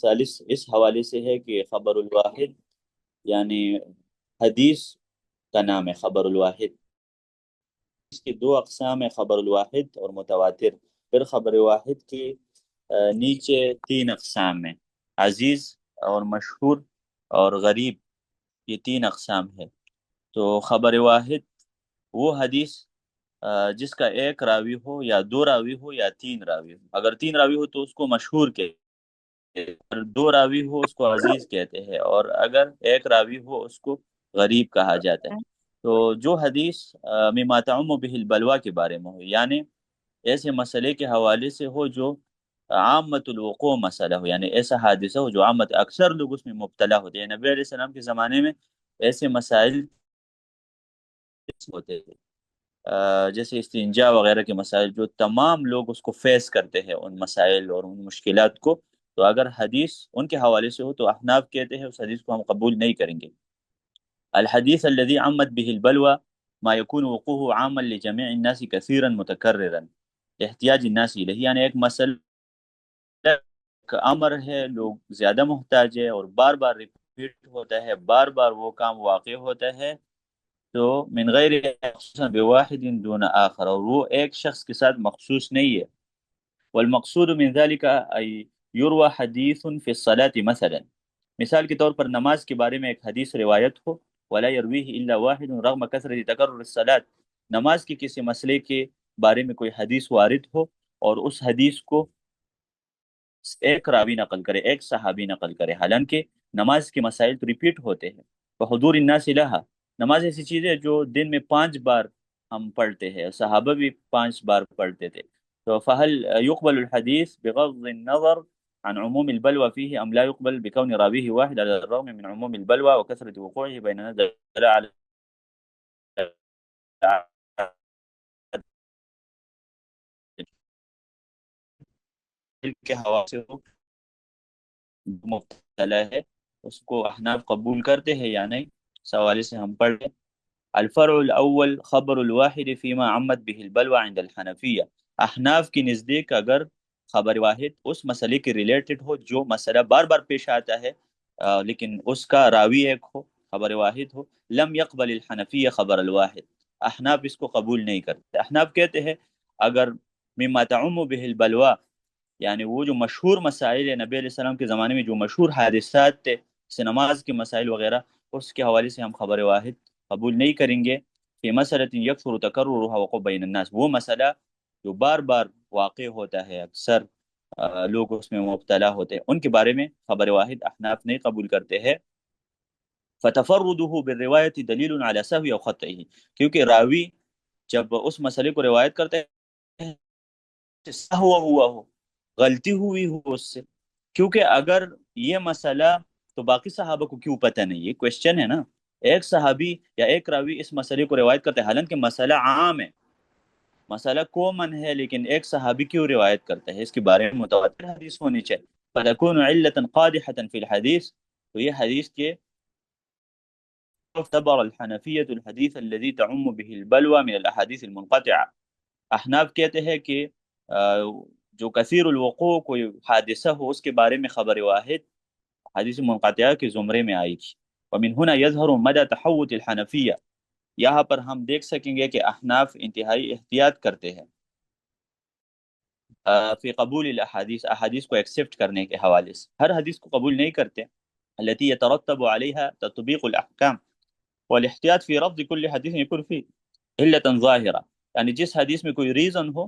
ثالث اس حوالے سے ہے کہ خبر الواحد یعنی حدیث کا نام ہے خبر الواحد۔ اس کی دو اقسام ہے، خبر الواحد اور متواتر۔ پھر خبر واحد کی نیچے تین اقسام ہیں، عزیز اور مشہور اور غریب، یہ تین اقسام ہے۔ تو خبر واحد وہ حدیث جس کا ایک راوی ہو یا دو راوی ہو یا تین راوی ہو۔ اگر تین راوی ہو تو اس کو مشہور کہتے ہیں، اگر دو راوی ہو اس کو عزیز کہتے ہیں، اور اگر ایک راوی ہو اس کو غریب کہا جاتا ہے۔ تو جو حدیث مما تعم به البلوا کے بارے میں ہو، یعنی ایسے مسئلے کے حوالے سے ہو جو عامت الوقوع مسئلہ ہو، یعنی ایسا حادثہ ہو جو عامت اکثر لوگ اس میں مبتلا ہوتے ہیں۔ نبی علیہ السلام کے زمانے میں ایسے مسائل ہوتے تھے، جیسے استنجا وغیرہ کے مسائل، جو تمام لوگ اس کو فیس کرتے ہیں، ان مسائل اور ان مشکلات کو۔ تو اگر حدیث ان کے حوالے سے ہو تو احناف کہتے ہیں اس حدیث کو ہم قبول نہیں کریں گے۔ الحديث الذي عمت به البلوى ما يكون وقوعه عاما لجميع الناس كثيرا متكررا احتیاج الناس الیہ، یعنی ایک مسئلہ کا امر ہے، لوگ زیادہ محتاج ہے اور بار بار ریپیٹ ہوتا ہے، بار بار وہ کام واقع ہوتا ہے، تو من غیر خصوصا بواحد دون آخر، اور وہ ایک شخص کے ساتھ مخصوص نہیں ہے۔ والمقصود من ذلك ای یروى حدیث فی الصلاة مثلا، مثال کے طور پر نماز کے بارے میں ایک حدیث روایت ہو، ولا يرويه الا واحد رغم كثرة تكرر الصلاة، نماز کے کسی مسئلے کے بارے میں کوئی حدیث وارد ہو اور اس حدیث کو ایک راوی نقل کرے، ایک صحابی نقل کرے، حالانکہ نماز کے مسائل تو ریپیٹ ہوتے ہیں۔ وحضور الناس لها، نماز ایسی چیز ہے جو دن میں 5 بار ہم پڑھتے ہیں، صحابہ بھی 5 بار پڑھتے تھے۔ تو فهل يقبل الحديث بغض النظر عن عموم البلوى فيه ام لا يقبل بكون راويه واحد على الرغم من عموم البلوى وكثرة وقوعه بيننا دل على کے حوالے سے مبتلا ہے، اس کو احناف قبول کرتے ہیں یا نہیں، اس حوالے سے ہم پڑھ لیں۔ الفرع الاول خبر الواحد فيما عمت به البلوى عند الحنفیہ، احناف کی نزدیک اگر خبر واحد اس مسئلے کے ریلیٹڈ ہو جو مسئلہ بار بار پیش آتا ہے، لیکن اس کا راوی ایک ہو، خبر واحد ہو، لم يقبل الحنفیہ خبر الواحد، احناف اس کو قبول نہیں کرتے۔ احناف کہتے ہیں اگر مما تعم به البلوى، یعنی وہ جو مشہور مسائل ہے نبی علیہ السلام کے زمانے میں، جو مشہور حادثات تھے جیسے نماز کے مسائل وغیرہ، اس کے حوالے سے ہم خبر واحد قبول نہیں کریں گے۔ فی مسئلۃ یکثر تکررها وقوع بین الناس، وہ مسئلہ جو بار بار واقع ہوتا ہے، اکثر لوگ اس میں مبتلا ہوتے ہیں، ان کے بارے میں خبر واحد احناف نہیں قبول کرتے ہیں۔ فتفرده بالروایت دلیل علی سہو او خطئہ، کیونکہ راوی جب اس مسئلے کو روایت کرتے ہیں سہو ہوا ہو، غلطی ہوئی ہو اس سے، کیونکہ اگر یہ مسئلہ تو باقی صحابہ کو کیوں پتہ نہیں، یہ کوشچن ہے نا۔ ایک صحابی یا ایک راوی اس مسئلے کو روایت کرتے ہیں، حالانکہ مسئلہ عام ہے، مسئلہ کومن ہے، لیکن ایک صحابی کیوں روایت کرتا ہے، اس کے بارے میں متواتر حدیث ہونی چاہیے۔ فَتَكُونُ عِلَّةً قَادِحَةً فِي الْحَدِيثِ، تو یہ حدیث کے اعتبر الحنفیۃ الحدیث الذي تعم به البلوى من الاحاديث المنقطعة، احناف کہتے ہیں کہ جو کثیر الوقوع کوئی حادثہ ہو اس کے بارے میں خبر واحد حدیث منقطعہ کے زمرے میں آئی تھی۔ ومن هنا يظهر مدى تحوط الحنفیہ، یہاں پر ہم دیکھ سکیں گے کہ احناف انتہائی احتیاط کرتے ہیں فی قبول الاحادیث، احادیث کو ایکسیپٹ کرنے کے حوالے سے، ہر حدیث کو قبول نہیں کرتے۔ التي يترتب عليها تطبيق الاحکام، والاحتیاط فی رفض كل حدیث يكون فيه علة ظاہرہ، یعنی جس حدیث میں کوئی ریزن ہو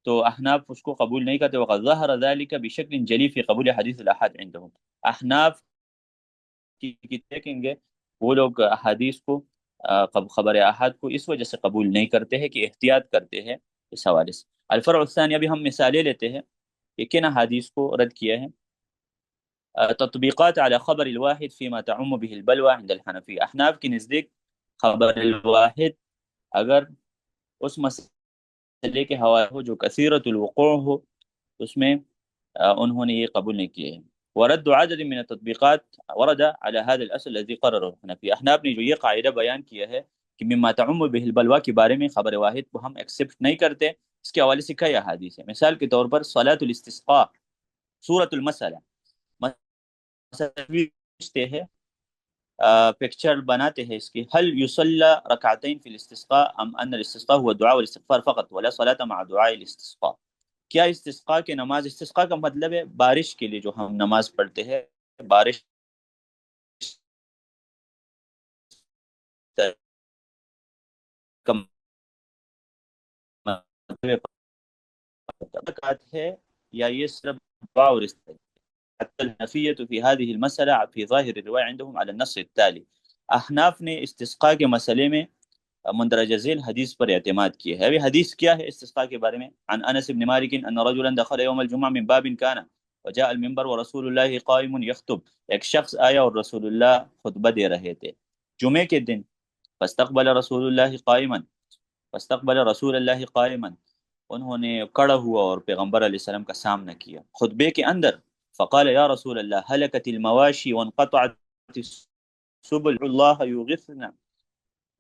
تو احناف اس کو قبول نہیں کرتے۔ وقد ظهر ذلك بشكل جلی فی قبول حدیث الاحاد عندهم، احناف کی دیکھیں گے وہ لوگ حدیث کو خبر احاد کو اس وجہ سے قبول نہیں کرتے ہیں کہ احتیاط کرتے ہیں اس حوالے سے۔ الفرع الثانی، ابھی ہم مثالیں لیتے ہیں کہ کن حدیث کو رد کیا ہے۔ تطبیقات علی خبر الواحد فيما تعم به البلوى عند الحنفی، احناف کی نزدیک خبر الواحد اگر اس مسئلے کے حوالے ہو جو کثیرت الوقوع ہو، اس میں انہوں نے یہ قبول نہیں کیے ہیں۔ ورد عدد من التطبیقات ورد على هذا الاصل الذي قرره الحنفی، احناف نے جو یہ قاعدہ بیان کیا ہے کہ مما تعم به البلوى کے بارے میں خبر واحد کو ہم ایکسیپٹ نہیں کرتے، اس کے حوالے سے کئی احادیث ہیں۔ مثال کے طور پر صلاۃ الاستسقاء، سورۃ المسألہ، پوچھتے ہیں، پکچر بناتے ہیں اس کی، هل يصلى ركعتين في الاستسقاء ام ان الاستسقاء هو الدعاء والاستغفار فقط ولا صلاة مع دعاء الاستسقاء؟ کیا استسقاء کی نماز، استسقاء کا مطلب ہے بارش کے لیے جو ہم نماز پڑھتے ہیں، بارش کا مطلب رکعت ہے، یا یہ صرف دعا اور استغفار؟ حتى الحنفية في هذه المسألة في ظاهر الرواية عندهم على النص التالي. احناف نے استسقاء کے مسئلے میں مندرجہ ذیل حدیث پر اعتماد کیا ہے۔ ابھی حدیث کیا ہے استسقاء کے بارے میں؟ عن انس بن مالک ان رجلا دخل يوم الجمعة من باب كان وجاء المنبر ورسول الله قائم يخطب، ایک شخص آیا اور رسول اللہ خطبہ دے رہے تھے جمعے کے دن، فاستقبل رسول اللہ قائما، فاستقبل رسول اللہ قائما، انہوں نے کڑا ہوا اور پیغمبر علیہ السلام کا سامنا کیا خطبے کے اندر، فقال یا رسول اللہ هلكت المواشي وانقطعت السبل اللہ یغثنا،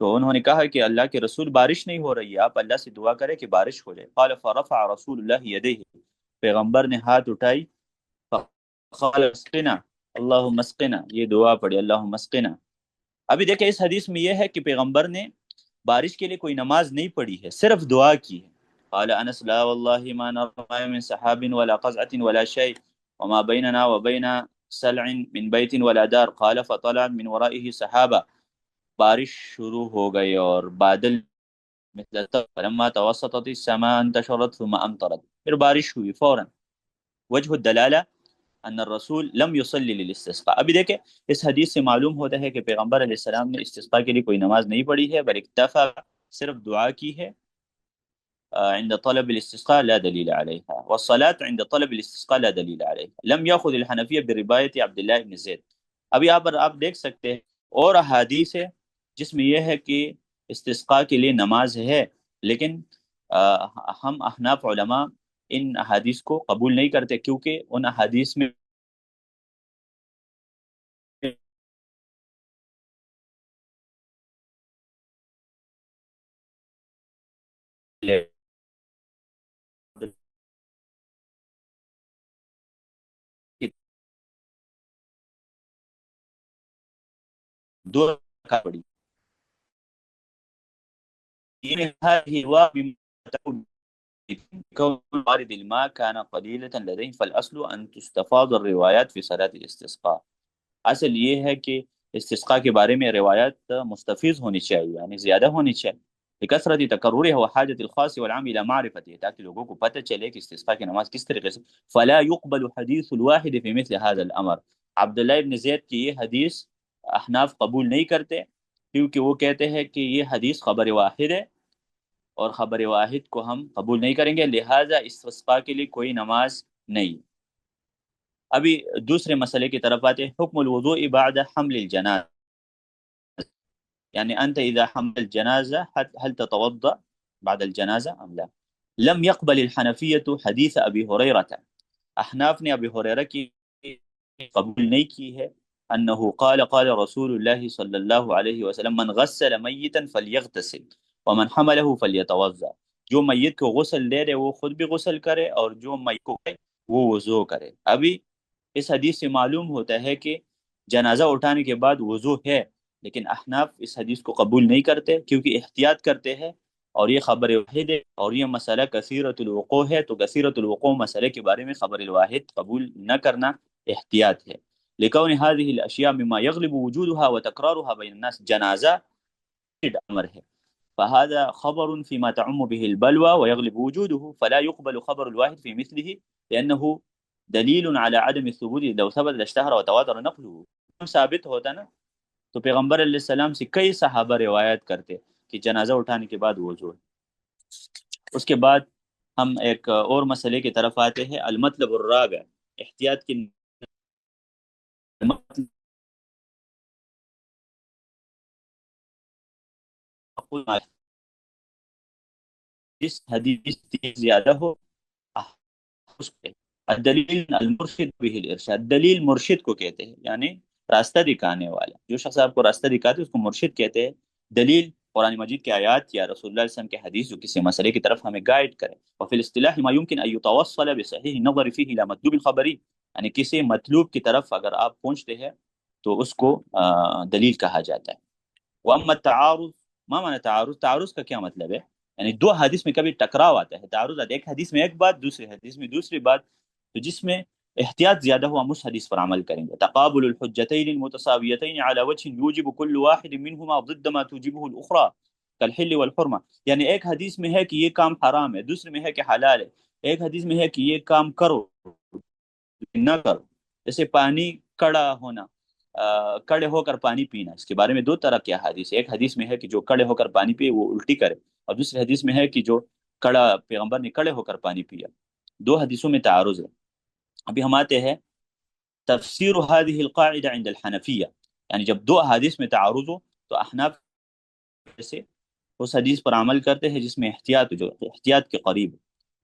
تو انہوں نے کہا کہ اللہ کے رسول بارش نہیں ہو رہی ہے، آپ اللہ سے دعا کریں کہ بارش ہو جائے۔ قال فرفع رسول اللہ یدیہ، پیغمبر نے ہاتھ اٹھائی، فقال اسقنا اللہم اسقنا، یہ دعا پڑھی اللہم اسقنا۔ ابھی دیکھیں اس حدیث میں یہ ہے کہ پیغمبر نے بارش کے لیے کوئی نماز نہیں پڑھی ہے، صرف دعا کی ہے۔ قال انس لا والله ما نرى من سحاب ولا قزعة ولا شيء وما بيننا وبين سلع من بيت ولا دار، قال فطلع من ورائه سحابة، بارش شروع ہو گئی اور بادل مثل الطف، فلما توسطت السماء انتشرت ثم امطرت، پھر بارش ہوئی فوراً۔ وجہ الدلالہ ان الرسول لم يصلي للاستسقاء۔ ابھی دیکھیں اس حدیث سے معلوم ہوتا ہے کہ پیغمبر علیہ السلام نے استسقاء کے لیے کوئی نماز نہیں پڑھی ہے، بل اکتفا، صرف دعا کی ہے۔ عند طلب الاستسقاء لا دلیل علیها، والصلاة عند طلب الاستسقاء لا دلیل علیها، لم يأخذ الحنفیہ بربایت عبداللہ بن زید۔ ابھی آپ دیکھ سکتے ہیں اور احادیث ہے جس میں یہ ہے کہ استسقاء کے لیے نماز ہے، لیکن ہم احناف علماء ان احادیث کو قبول نہیں کرتے، کیونکہ ان احادیث میں دو رکعت پڑھی، هذه واجب كون وارد الماء كان قليلة لديهم، فالأصل أن تستفاض الروايات في صلاة الاستسقاء۔ اصل یہ ہے کہ استسقاء کے بارے میں روایات مستفیض ہونی چاہیے، یعنی زیادہ ہونی چاہیے، لکثرت تکررها وحاجت الخاص والعام الى معرفته، تاکہ لوگوں کو پتہ چلے کہ استسقاء کی نماز کس طریقے سے۔ فلا يقبل حدیث الواحد في مثل هذا الامر، عبداللہ ابن زید کی یہ حدیث احناف قبول نہیں کرتے، کیونکہ وہ کہتے ہیں کہ یہ حدیث خبر واحد ہے اور خبر واحد کو ہم قبول نہیں کریں گے، لہٰذا استسقاء کے لیے کوئی نماز نہیں۔ ابھی دوسرے مسئلے کی طرف آتے ہیں، حکم الوضوء بعد حمل الجنازہ، يعني أنت إذا حمل الجنازة هل تتوضأ بعد الجنازة أم لا؟ لم يقبل الحنفية حديث أبي هريرة، احناف نے ابی ہریرہ کی قبول نہیں کی ہے، انه قال قال رسول الله صلی اللہ علیہ وسلم من غسل میتا فلیغتسل ومن حمله فلیتوضأ، جو میت کو غسل دے رہے وہ خود بھی غسل کرے اور جو میت کو وہ وضو کرے۔ ابھی اس حدیث سے معلوم ہوتا ہے کہ جنازہ اٹھانے کے بعد وضو ہے، لیکن احناف اس حدیث کو قبول نہیں کرتے کیونکہ احتیاط کرتے ہیں، اور یہ خبر واحد ہے اور یہ مسئلہ کثیرۃ الوقوع ہے، تو کثیرۃ الوقوع مسئلے کے بارے میں خبر الواحد قبول نہ کرنا احتیاط ہے۔ لکون هذه الاشیاء مما يغلب وجودها وتکرارها بین الناس، جنازہ امر ہے، فهذا خبر فيما تعم به البلوى ويغلب وجوده، فلا يقبل خبر الواحد في مثله لأنه دلیل على عدم الثبوت، لو ثبت لاشتهر وتواتر نقله، ثابت ہوتا نا تو پیغمبر علیہ السلام سے کئی صحابہ روایت کرتے کہ جنازہ اٹھانے کے بعد وضو ہے۔ اس کے بعد ہم ایک اور مسئلے کی طرف آتے ہیں، المطلب الرابع، احتیاط کی جس حدیث زیادہ ہو اس پہ، الدلیل المرشد به الارشاد، دلیل مرشد کو کہتے ہیں، یعنی راستہ دکھانے والا، جو شخص آپ کو راستہ دکھاتے ہیں اس کو مرشد کہتے ہیں۔ دلیل قرآن مجید کے آیات یا رسول اللہ صلی اللہ علیہ وسلم کے حدیث جو کسی مسئلے کی طرف ہمیں گائیڈ کرے۔ وفي الاصطلاح ما يمكن ان يتوصل بصحيح النظر فيه الى مطلوب خبری، یعنی کسی مطلوب کی طرف اگر آپ پہنچتے ہیں تو اس کو دلیل کہا جاتا ہے۔ واما التعارض، ما معنی تعارض؟ تعارض کا کیا مطلب ہے؟ یعنی دو حدیث میں کبھی ٹکراؤ آتا ہے، تعارض آتا ہے، ایک حدیث میں ایک بات، دوسری حدیث میں دوسری بات، تو جس میں احتیاط زیادہ ہو ہم اس حدیث پر عمل کریں گے۔ تقابل الحجتين المتساويتين على وجه يوجب كل واحد منهما ضد ما توجبه الاخرى كالحل والحرمه، یعنی ایک حدیث میں ہے کہ یہ کام حرام ہے، دوسرے میں ہے کہ حلال ہے، ایک حدیث میں ہے کہ یہ کام کرو نہ کرو، جیسے پانی کڑا ہونا، کڑے ہو کر پانی پینا، اس کے بارے میں دو طرح کی حدیث ہے، ایک حدیث میں ہے کہ جو کڑے ہو کر پانی پیے وہ الٹی کرے، اور دوسری حدیث میں ہے کہ جو کڑا، پیغمبر نے کڑے ہو کر پانی پیا۔ دو حدیثوں میں تعارض ہے۔ ابھی ہم آتے ہیں تفسیر هذه القاعدة عند الحنفیہ، یعنی جب دو حدیث میں تعارض ہو تو احناف سے اس حدیث پر عمل کرتے ہیں جس میں احتیاط، جو احتیاط کے قریب۔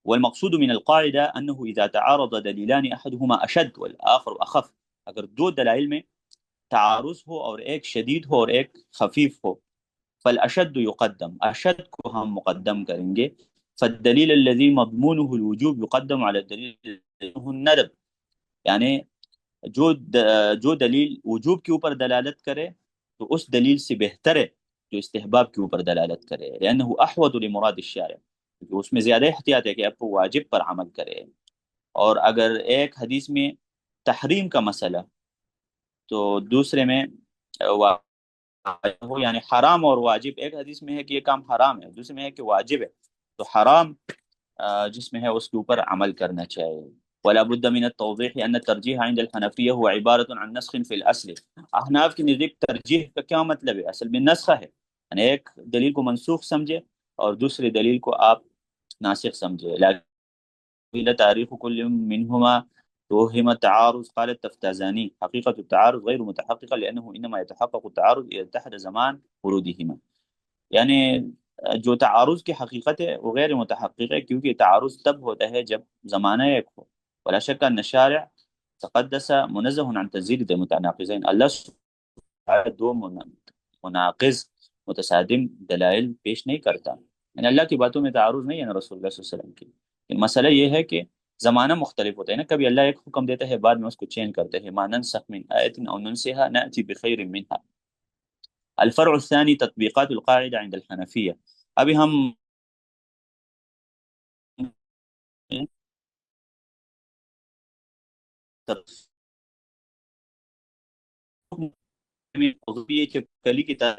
والمقصود من القاعدة أنه إذا تعارض دليلان أحدهما أشد والآخر أخف، اگر دو دلائل میں تعارض ہو اور ایک شدید ہو اور ایک خفیف ہو، فالاشد يقدم، اشد کو ہم مقدم کریں گے، فالدلیل الذي مضمونه الوجوب يقدم على الدلیل الذي مضمونه الندب، یعنی جو دلیل وجوب کے اوپر دلالت کرے تو اس دلیل سے بہتر ہے جو استحباب کے اوپر دلالت کرے، لأنه احوط لمراد الشارع، کیونکہ اس میں زیادہ احتیاط ہے کہ آپ کو واجب پر عمل کرے۔ اور اگر ایک حدیث میں تحریم کا مسئلہ تو دوسرے میں ہو، یعنی حرام اور واجب، ایک حدیث میں ہے کہ یہ کام حرام ہے، دوسرے میں ہے کہ واجب ہے، تو حرام جس میں ہے اس کے اوپر عمل کرنا چاہیے۔ ولا بد من التوضيح ان الترجيح عند الحنفيه هو عباره عن نسخ في الاصل، احناف کی نزدیک ترجیح کا کیا مطلب ہے؟ اصل میں نسخہ ہے، یعنی ایک دلیل کو منسوخ سمجھے اور دوسری دلیل کو آپ ناسخ سمجھے۔ لكن تاريخ كل منهما توهم التعارض، قال التفتازاني حقيقة التعارض غير متحققة لأنه إنما يتحقق التعارض إذا اتحد زمان ورودهما، یعنی جو تعارض کی حقیقت ہے وہ غیر متحقق ہے کیونکہ تعارض تب ہوتا ہے جب زمانہ ایک ہو۔ ولا شک ان الشارع تقدس منزہ عن تزید المتناقضین، اللہ سبحانہ دو مناقض متصادم دلائل پیش نہیں کرتا، یعنی اللہ کی باتوں میں تعارض نہیں ہے نا رسول اللہ صلی اللہ علیہ وسلم کی، لیکن مسئلہ یہ ہے کہ زمانہ مختلف ہوتا ہے نا، کبھی اللہ ایک حکم دیتا ہے بعد میں اس کو چینج کرتے ہیں، ما ننسخ من آیت او ننسها نأتی بخیر منها۔ الفرع الثاني تطبیقات القاعدة عند الحنفیہ، ابھی ہم قضیہ چپکلی کی طرح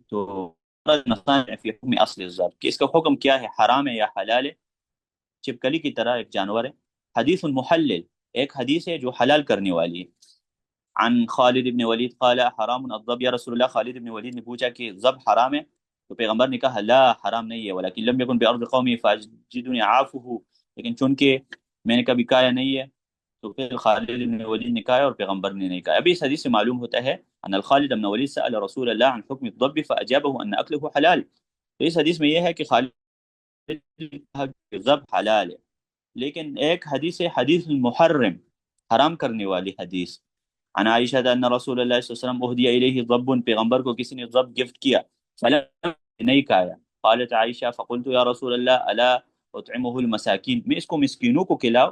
تو نقصان فی حکم اصل الذات، کہ اس کا حکم کیا ہے، حرام ہے یا حلال ہے؟ چپکلی کی طرح ایک جانور ہے۔ حدیث محلل، ایک حدیث ہے جو حلال کرنے والی ہے۔ عن خالد بن ولید قال حرام الضب یا رسول اللہ، خالد بن ولید نے پوچھا کہ ضب حرام ہے؟ تو پیغمبر نے کہا لا حرام نہیں ہے، ولکن لم یکن بارض قومی فاجدنی عافه، لیکن چونکہ میں نے کبھی کہا نہیں ہے تو پھر خالد بن ولید نے کہا اور پیغمبر نے نہیں کہا۔ ابھی اس حدیث سے معلوم ہوتا ہے ان الخالد بن ولید سأل رسول اللہ عن حکم الضب فاجابه ان اکلہ حلال، تو اس حدیث میں یہ ہے کہ خالد نے کہا کہ ضب حلال ہے، لیکن ایک حدیث ہے حدیث المحرم، حرام کرنے والی حدیث۔ عن عائشہ ان رسول اللہ صلی اللہ علیہ وسلم اہدی الیہ ضب، پیغمبر کو کسی نے ضب گفٹ کیا، فلم نہیں کھایا، قالت عائشہ فقلت یا رسول اللہ الا اطعمه المساکین، میں اس کو مسکینوں کو کھلاؤ؟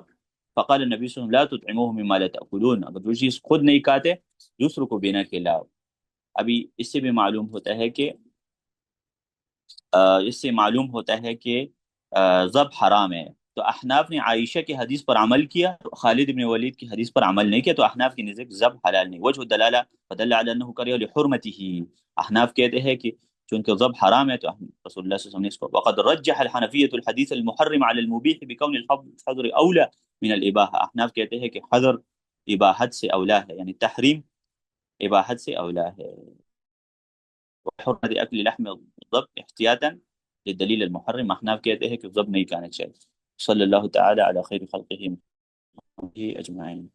فقال النبی صلی اللہ علیہ وسلم لا تطعموه مما لا تأکلون، اگر جو چیز خود نہیں کھاتے دوسروں کو بھی نہ کھلاؤ۔ ابھی اس سے بھی معلوم ہوتا ہے کہ ضب حرام ہے، تو احناف نے عائشہ کی حدیث پر عمل کیا، خالد بن ولید کی حدیث پر عمل نہیں کیا، تو احناف کی نزدیک ضب حلال نہیں۔ وجہ دلالہ فدل علی انه کرہ لحرمته، احناف کہتے ہیں کہ چونکہ ضب حرام ہے تو رسول اللہ صلی اللہ علیہ وسلم نے اس کو۔ وقد رجح الحنفیۃ الحدیث المحرم علی المبیح بکون الحظر اولا من الاباحہ، احناف کہتے ہیں کہ حظر اباحت سے اولا ہے، یعنی تحریم اباحت سے اولا ہے۔ وحرمت اکل لحم الضب احتیاطا للدلیل المحرم، احناف کہتے ہیں کہ ضب نہیں کھانا چاہیے۔ صلی اللہ تعالی علی خیر خلقہ اجمعین۔